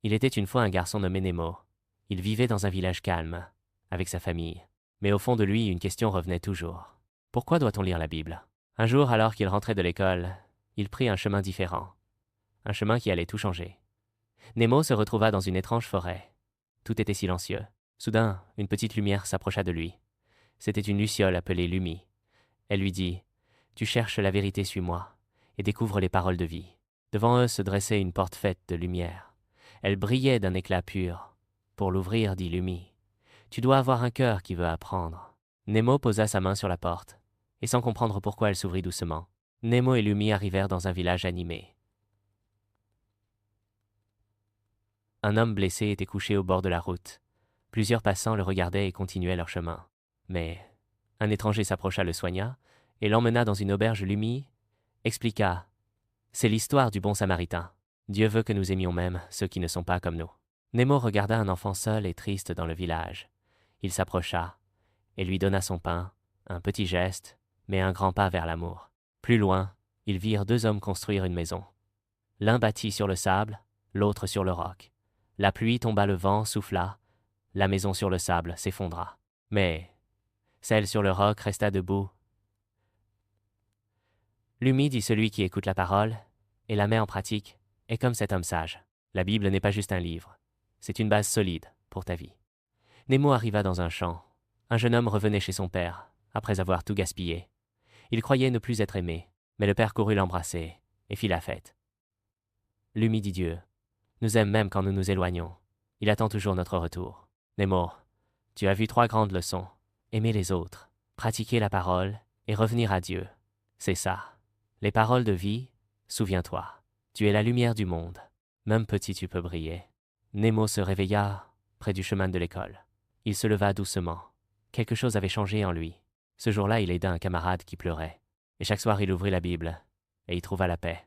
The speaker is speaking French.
Il était une fois un garçon nommé Nemo. Il vivait dans un village calme, avec sa famille. Mais au fond de lui, une question revenait toujours. Pourquoi doit-on lire la Bible? Un jour, alors qu'il rentrait de l'école, il prit un chemin différent. Un chemin qui allait tout changer. Nemo se retrouva dans une étrange forêt. Tout était silencieux. Soudain, une petite lumière s'approcha de lui. C'était une luciole appelée Lumi. Elle lui dit « Tu cherches la vérité, suis-moi, et découvre les paroles de vie. » Devant eux se dressait une porte faite de lumière. Elle brillait d'un éclat pur. Pour l'ouvrir, dit Lumi, « Tu dois avoir un cœur qui veut apprendre. » Nemo posa sa main sur la porte, et sans comprendre pourquoi elle s'ouvrit doucement. Nemo et Lumi arrivèrent dans un village animé. Un homme blessé était couché au bord de la route. Plusieurs passants le regardaient et continuaient leur chemin. Mais un étranger s'approcha, le soigna, et l'emmena dans une auberge. Lumi expliqua « C'est l'histoire du bon samaritain. Dieu veut que nous aimions même ceux qui ne sont pas comme nous. » Nemo regarda un enfant seul et triste dans le village. Il s'approcha et lui donna son pain, un petit geste, mais un grand pas vers l'amour. Plus loin, ils virent deux hommes construire une maison. L'un bâtit sur le sable, l'autre sur le roc. La pluie tomba, le vent souffla, la maison sur le sable s'effondra. Mais celle sur le roc resta debout. Lumi, dit celui qui écoute la parole et la met en pratique, est comme cet homme sage. La Bible n'est pas juste un livre, c'est une base solide pour ta vie. Nemo arriva dans un champ. Un jeune homme revenait chez son père, après avoir tout gaspillé. Il croyait ne plus être aimé, mais le père courut l'embrasser et fit la fête. Lumi, dit Dieu, nous aime même quand nous nous éloignons. Il attend toujours notre retour. Nemo, tu as vu 3 grandes leçons. Aimer les autres, pratiquer la parole et revenir à Dieu. C'est ça. Les paroles de vie, souviens-toi. Tu es la lumière du monde. Même petit, tu peux briller. Nemo se réveilla près du chemin de l'école. Il se leva doucement. Quelque chose avait changé en lui. Ce jour-là, il aida un camarade qui pleurait. Et chaque soir, il ouvrit la Bible et y trouva la paix.